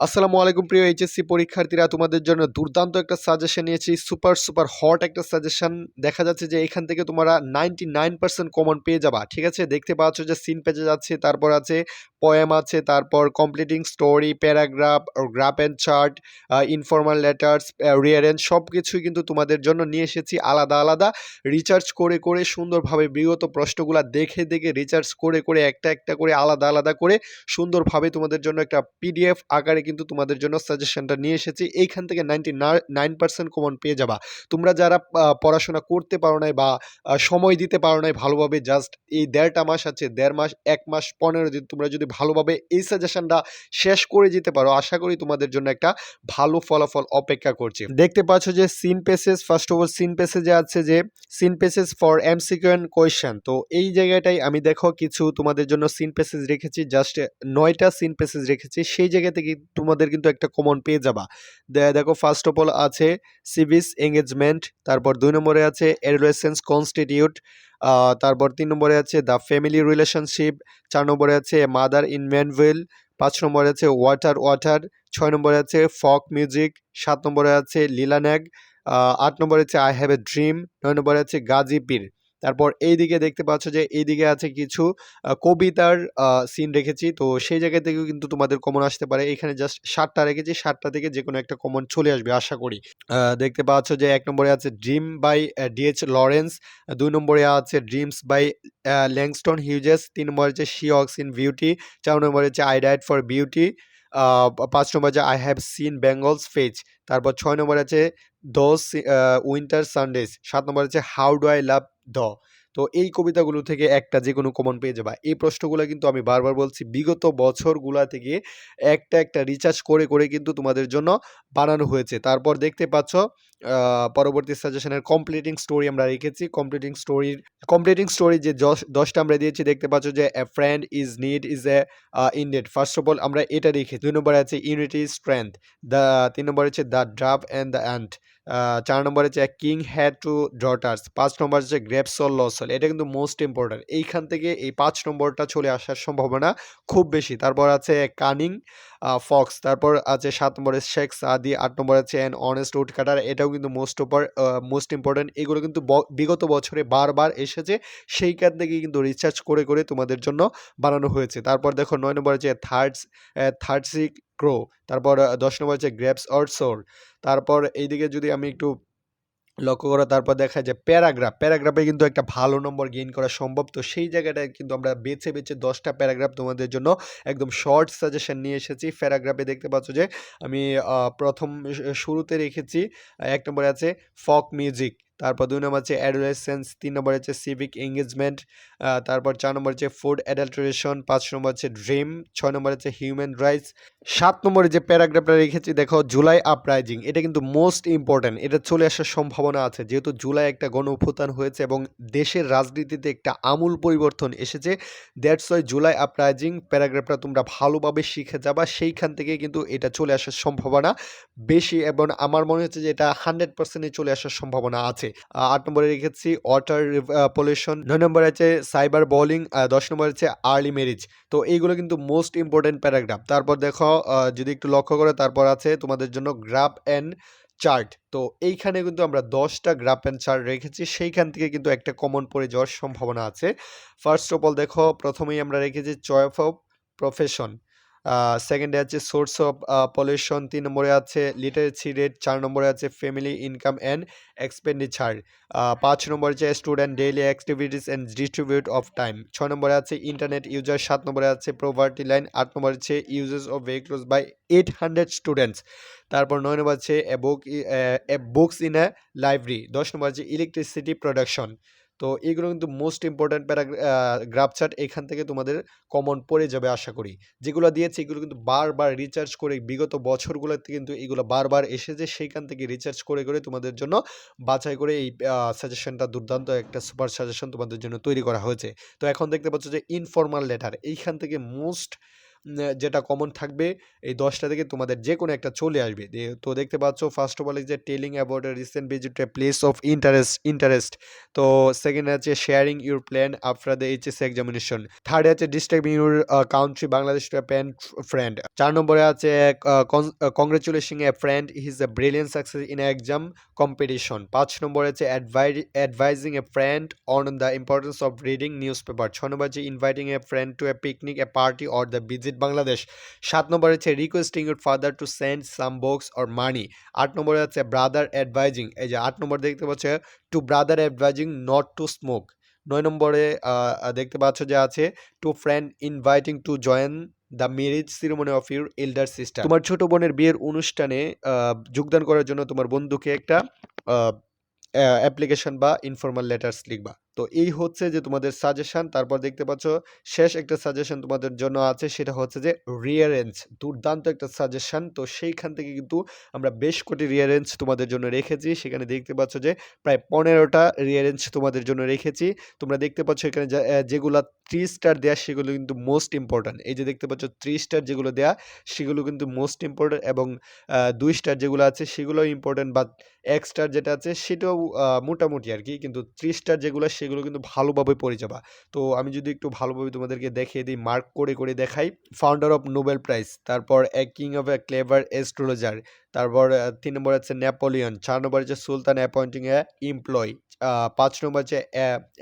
আসসালামু আলাইকুম প্রিয় এইচএসসি পরীক্ষার্থীরা, তোমাদের জন্য দুর্দান্ত একটা সাজেশন নিয়েছি। সুপার সুপার হট একটা সাজেশন। দেখা যাচ্ছে যে এখান থেকে তোমরা 99% কমন পেয়ে যাবা। ঠিক আছে, দেখতে পাচ্ছ যে সিন পেজে যাচ্ছে, তারপর আছে পোয়েম আছে, তারপর completing story, paragraph, graph and chart, informal letters, rearrange, সব কিছুই কিন্তু তোমাদের জন্য নিয়ে এসেছি আলাদা আলাদা রিসার্চ করে করে সুন্দরভাবে বিগত প্রশ্নগুলো দেখে দেখে রিসার্চ করে করে একটা একটা করে আলাদা আলাদা করে সুন্দরভাবে তোমাদের জন্য একটা পিডিএফ আকারে কিন্তু তোমাদের জন্য সাজেশনটা নিয়ে এসেছি। এইখান থেকে 99% কমন পেয়ে যাবা। তোমরা যারা পড়াশোনা করতে পারো নাই বা সময় দিতে পারো নাই ভালোভাবে, জাস্ট এই 1.5টা মাস আছে, 1.5 মাস, 1 মাস 15 দিন তোমরা যদি ভালোভাবে এই সাজেশনটা শেষ করে যেতে পারো, আশা করি তোমাদের জন্য একটা ভালো ফলাফল অপেক্ষা করছে। দেখতে পাচ্ছ যে seen passages, first of all seen পেসেজে আছে যে seen passages for MCQ and question. তো এই জায়গাটাই আমি দেখো কিছু তোমাদের জন্য সিন পেসেজ রেখেছি, জাস্ট 9টা সিন পেসেজ রেখেছি। সেই জায়গা থেকে তোমাদের কিন্তু একটা কমন পেয়ে যাবা। দেখো ফার্স্ট অফ অল আছে সিভিস এঙ্গেজমেন্ট, তারপর 2 নম্বরে আছে এডোলেসেন্স কনস্টিটিউট, তারপর 3 নম্বরে আছে দ্য ফ্যামিলি রিলেশনশিপ, 4 নম্বরে আছে মাদার ইন ম্যানভেল, 5 নম্বরে আছে ওয়াটার ওয়াটার, 6 নম্বরে আছে ফক মিউজিক, 7 নম্বরে আছে লিলান্যাগ, 8 নম্বরে আছে আই হ্যাভ এ ড্রিম, 9 নম্বরে আছে গাজী পীর। তারপর এইদিকে দেখতে পাচ্ছ যে এইদিকে আছে কিছু কবিতার সিন রেখেছি। তো সেই জায়গা থেকেও কিন্তু তোমাদের কমন আসতে পারে। এখানে জাস্ট 7টা রেখেছি, 7টা থেকে যে কোনো একটা কমন চলে আসবে আশা করি। দেখতে পাচ্ছ যে 1 নম্বরে আছে ড্রিম বাই ডিএইচ লরেন্স, 2 নম্বরে আছে ড্রিমস বাই ল্যাংস্টন হিউজেস, 3 নম্বরে আছে শি ওয়াক্স ইন বিউটি, 4 নম্বরে আছে আই ডায়েট ফর বিউটি, 5 নম্বরে আছে I have seen Bengal's phase, তারপর 6 নম্বরে আছে দোজ উইন্টার সানডেজ, 7 নম্বরে আছে হাউ ডু আই লাভ দ। তো এই কবিতাগুলো থেকে একটা যে কোনো কমন পেয়ে যাবা। এই প্রশ্নগুলো কিন্তু আমি বারবার বলছি বিগত বছরগুলা থেকে একটা একটা রিসার্চ করে করে কিন্তু তোমাদের জন্য বানানো হয়েছে। তারপর দেখতে পাচ্ছ পরবর্তী সাজেশনের কমপ্লিটিং স্টোরি আমরা রেখেছি। কমপ্লিটিং স্টোরি যে 10টা আমরা দিয়েছি, দেখতে পাচ্ছ যে a friend is need is a indeed. First of all আমরা এটা রেখে 2 নম্বরে আছে ইউনিটি স্ট্রেংথ, দ্য 3 নম্বরে আছে the draft and the ant, 4 নম্বরে আছে কিং হ্যাড টু ডটার্স, 5 নম্বর হচ্ছে গ্রেপস অর লসল। এটা কিন্তু মোস্ট ইম্পর্টেন্ট। এইখান থেকে এই 5 নম্বরটা চলে আসার সম্ভাবনা খুব বেশি। তারপর আছে কানিং ফক্স, তারপর আছে 7 নম্বরে শেখ সাদি, 8 নম্বরে আছে অ্যান অনেস্ট উড কাটার। এটাও কিন্তু মোস্ট ইম্পর্টেন্ট। এগুলো কিন্তু বিগত বছরে বারবার এসেছে, সেইখান থেকে কিন্তু রিসার্চ করে করে তোমাদের জন্য বানানো হয়েছে। তারপর দেখো 9 নম্বরে আছে থার্ড সিক ক্রো, তারপর 10 নম্বর আছে গ্রেপস অর সোর। তারপর এইদিকে যদি আমি একটু লক্ষ্য করো, তারপর দেখা যায় প্যারাগ্রাফে কিন্তু একটা ভালো নম্বর গেইন করা সম্ভব। তো সেই জায়গাটায় কিন্তু আমরা বেছে বেছে 10টা প্যারাগ্রাফ তোমাদের জন্য একদম শর্ট সাজেশন নিয়ে এসেছি। প্যারাগ্রাফে দেখতে পাচ্ছ যে আমি প্রথম শুরুতে রেখেছি 1 নম্বরে আছে ফক মিউজিক, তারপর 2 নম্বর আছে অ্যাডোলেসেন্স, 3 নম্বরে আছে সিভিক এঙ্গেজমেন্ট, তারপর 4 নম্বর আছে ফুড অ্যাডাল্টারেশন, 5 নম্বর আছে ড্রিম, 6 নম্বর আছে হিউম্যান রাইটস, 7 নম্বরে যে প্যারাগ্রাফটা রেখেছি দেখো জুলাই আপরাইজিং। এটা কিন্তু মোস্ট ইম্পর্ট্যান্ট, এটা চলে আসার সম্ভাবনা আছে যেহেতু জুলাই একটা গণ অভ্যুত্থান হয়েছে এবং দেশের রাজনীতিতে একটা আমূল পরিবর্তন এসেছে। দ্যাটস ওয়াই জুলাই আপরাইজিং প্যারাগ্রাফটা তোমরা ভালোভাবে শিখে যাবা, সেইখান থেকে কিন্তু এটা চলে আসার সম্ভাবনা বেশি এবং আমার মনে হচ্ছে যে এটা 100%-ই চলে আসার সম্ভাবনা আছে। 8 নম্বরে রেখেছি ওয়াটার পলিউশন, 9 নম্বরে আছে সাইবার বলিং, 10 নম্বরে আছে আর্লি ম্যারেজ। তো এইগুলো কিন্তু মোস্ট ইম্পর্টেন্ট প্যারাগ্রাফ। তারপর দেখো যদি একটু লক্ষ্য করে, তারপর আছে তোমাদের জন্য গ্রাফ অ্যান্ড চার্ট। তো এইখানে কিন্তু আমরা 10টা গ্রাফ অ্যান্ড চার্ট রেখেছি, সেইখান থেকে কিন্তু একটা কমন পড়ে যাওয়ার সম্ভাবনা আছে। ফার্স্ট অফ অল দেখো প্রথমেই আমরা রেখেছি চয়েস অফ প্রফেশন, সেকেন্ডে আছে সোর্স অফ পলিউশন, 3 নম্বরে আছে লিটারেসি রেট, 4 নম্বরে আছে ফ্যামিলি ইনকাম অ্যান্ড এক্সপেন্ডিচার, 5 নম্বরে আছে student daily activities and distribute of time, 6 নম্বরে আছে ইন্টারনেট ইউজার, 7 নম্বরে আছে প্রভার্টি লাইন, 8 নম্বরে আছে uses of vehicles by 800 students, তারপর 9 নম্বর আছে বুকস ইন এ লাইব্রেরি, 10 নম্বর আছে ইলেকট্রিসিটি প্রোডাকশন। তো এগুলো কিন্তু মোস্ট ইম্পর্ট্যান্ট গ্রাফ চার্ট, এখান থেকে তোমাদের কমন পড়ে যাবে আশা করি। যেগুলো দিয়েছে এগুলো কিন্তু বারবার রিসার্চ করে বিগত বছরগুলোতে কিন্তু এগুলো বারবার এসেছে, সেইখান থেকে রিসার্চ করে করে তোমাদের জন্য বাছাই করে এই সাজেশনটা দুর্দান্ত একটা সুপার সাজেশন তোমাদের জন্য তৈরি করা হয়েছে। তো এখন দেখতে পাচ্ছ যে ইনফর্মাল লেটার, এইখান থেকে মোস্ট যেটা কমন থাকবে এই 10টা থেকে তোমাদের যে কোনো একটা চলে আসবে। তো দেখতে পাচ্ছ ফার্স্ট অফ অল যে telling about a recent visit to a place of interest. তো সেকেন্ড আছে sharing your plan after the HSC examination. Third আছে describing your country Bangladesh to a friend. 4 নম্বরে আছে congratulation a friend his a brilliant success in exam competition. 5 নম্বরে আছে advising a friend on the importance of reading newspaper. 6 number আছে inviting a friend two A picnic A party or the visit Bangladesh. 7 নম্বরে আছে requesting your father to send some books or মানি। 8 নম্বরে আছে brother advising, এই যে 8 নম্বর দেখতে পাচ্ছে to brother advising not to smoke. 9 নম্বরে দেখতে পাচ্ছ যে আছে to friend inviting to join the marriage ceremony of your elder sister. তোমার ছোট বোনের বিয়ের অনুষ্ঠানে যোগদান করার জন্য তোমার বন্ধুকে একটা অ্যাপ্লিকেশন বা ইনফর্মাল লেটার্স লিখবা। তো এই হচ্ছে যে তোমাদের সাজেশন। তারপর দেখতে পাচ্ছ শেষ একটা সাজেশন তোমাদের জন্য আছে, সেটা হচ্ছে যে রিয়ারেঞ্জ। দুর্দান্ত একটা সাজেশন। তো সেইখান থেকে কিন্তু আমরা বেশ কটি রিয়ারেঞ্জ তোমাদের জন্য রেখেছি। সেখানে দেখতে পাচ্ছ যে প্রায় 15টা রিয়ারেঞ্জ তোমাদের জন্য রেখেছি। তোমরা দেখতে পাচ্ছ এখানে যেগুলা 3 স্টার দেয়া সেগুলো কিন্তু মোস্ট ইম্পর্ট্যান্ট। এই যে দেখতে পাচ্ছ 3 স্টার যেগুলো দেয়া সেগুলো কিন্তু মোস্ট ইম্পর্ট্যান্ট, এবং 2 স্টার যেগুলো আছে সেগুলোও ইম্পর্ট্যান্ট, বাট 1 স্টার যেটা আছে সেটাও মোটামুটি আর কি। কিন্তু 3 স্টার যেগুলো সেগুলো কিন্তু ভালোভাবে পড়ে যাবা। তো আমি যদি একটু ভালোভাবে তোমাদেরকে দেখিয়ে দিই, মার্ক করে করে দেখাই। ফাউন্ডার অফ নোবেল প্রাইজ, তারপর a king of a clever astrologer, তারপর 3 নম্বর আছে নেপোলিয়ন, 4 নম্বর হচ্ছে সুলতান অ্যাপয়েন্টিং এ এমপ্লয়, 5 নম্বর হচ্ছে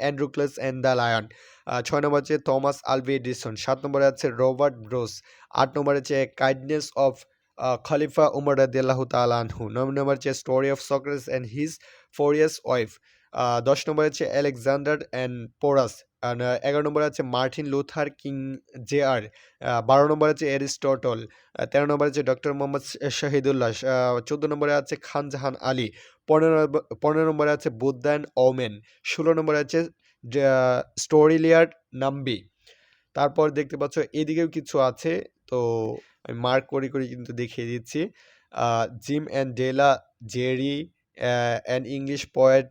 অ্যান্ড্রোক্লাস অ্যান্ড দ্য লায়ন, 6 নম্বর হচ্ছে থমাস আলভা এডিসন, 7 নম্বরে আছে রবার্ট ব্রোস, 8 নম্বরে আছে কাইন্ডনেস অফ খলিফা উমর রাদিয়াল্লাহু তাআলা আনহু, 9 নম্বর হচ্ছে story of Socrates and his furious wife, 10 নম্বরে আছে আলেকজান্ডার অ্যান্ড পোরাস, 11 নম্বরে আছে মার্টিন লুথার কিং জে.আর, 12 নম্বরে আছে এরিস্টটল, 13 নম্বরে আছে ডক্টর মোহাম্মদ শহীদুল্লাহ, 14 নম্বরে আছে খান জাহান আলী, 15 নম্বরে আছে বুদ্ধান ওমেন, 16 নম্বরে আছে স্টোরিলিয়ার নাম্বি। তারপর দেখতে পাচ্ছ এদিকেও কিছু আছে, তো আমি মার্ক করে করে কিন্তু দেখিয়ে দিচ্ছি। Jim and Della Jerry, an English poet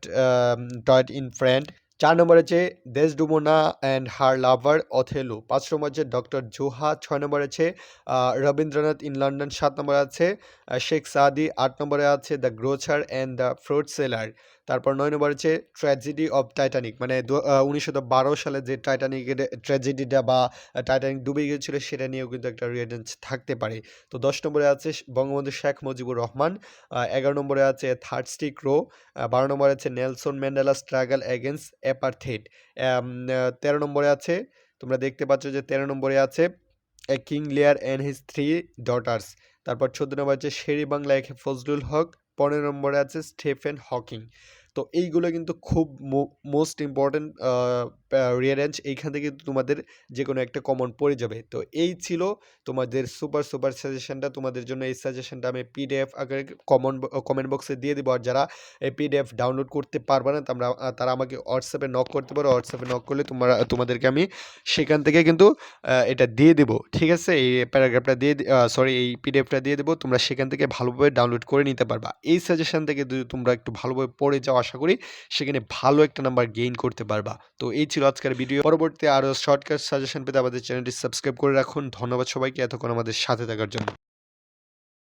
টয়েট ইন ফ্রেন্ড। 4 নম্বর আছে Desdemona and her lover Othello, 5 নম্বর আছে ডক্টর জোহা, 6 নম্বর আছে রবীন্দ্রনাথ ইন লন্ডন, 7 নম্বরে আছে শেখ সাদি, 8 নম্বরে আছে the grocer and the fruit seller, তারপর 9 নম্বর হচ্ছে ট্র্যাজেডি অফ টাইটানিক, মানে 1912 সালে যে টাইটানিকের ট্র্যাজেডিটা বা টাইটানিক ডুবে গিয়েছিল সেটা নিয়েও কিন্তু একটা রিলেটেন্স থাকতে পারে। তো 10 নম্বরে আছে বঙ্গবন্ধু শেখ মুজিবুর রহমান, 11 নম্বরে আছে থার্ডস্টিক রো, 12 নম্বরে আছে নেলসন ম্যান্ডেলা স্ট্রাগল এগেনস্ট অ্যাপারথেইড, 13 নম্বরে আছে তোমরা দেখতে পাচ্ছ যে 13 নম্বরে আছে এ কিং লিয়ার অ্যান্ড হিজ 3 ডটার্স, তারপর 14 নম্বরে আছে শেরি বাংলা একে ফজলুল হক, 15 নম্বরে আছে স্টিফেন হকিং। তো এইগুলো কিন্তু খুব মোস্ট ইম্পর্টেন্ট রিয়ারেঞ্জ। এইখান থেকে কিন্তু তোমাদের যে কোনো একটা কমন পড়ে যাবে। তো এই ছিল তোমাদের সুপার সুপার সাজেশনটা তোমাদের জন্য। এই সাজেশনটা আমি পিডিএফ আকারে কমেন্ট বক্সে দিয়ে দিব। আর যারা এই পিডিএফ ডাউনলোড করতে পারবে না তারা আমাকে হোয়াটসঅ্যাপে নক করতে পারো। হোয়াটসঅ্যাপে নক করলে তোমাদেরকে আমি সেখান থেকে কিন্তু এটা দিয়ে দেবো, ঠিক আছে? এই প্যারাগ্রাফটা দিয়ে এই পিডিএফটা দিয়ে দেবো। তোমরা সেখান থেকে ভালোভাবে ডাউনলোড করে নিতে পারবা। এই সাজেশন থেকে যদি তোমরা একটু ভালোভাবে পড়ে যাও, আশা করি সেখানে ভালো একটা নাম্বার গেইন করতে পারবা। তো এই ছিল আজকের ভিডিও। পরবর্তী আরও শর্টকাট সাজেশন পেতে আমাদের চ্যানেলটি সাবস্ক্রাইব করে রাখুন। ধন্যবাদ সবাইকে এতক্ষণ আমাদের সাথে থাকার জন্য।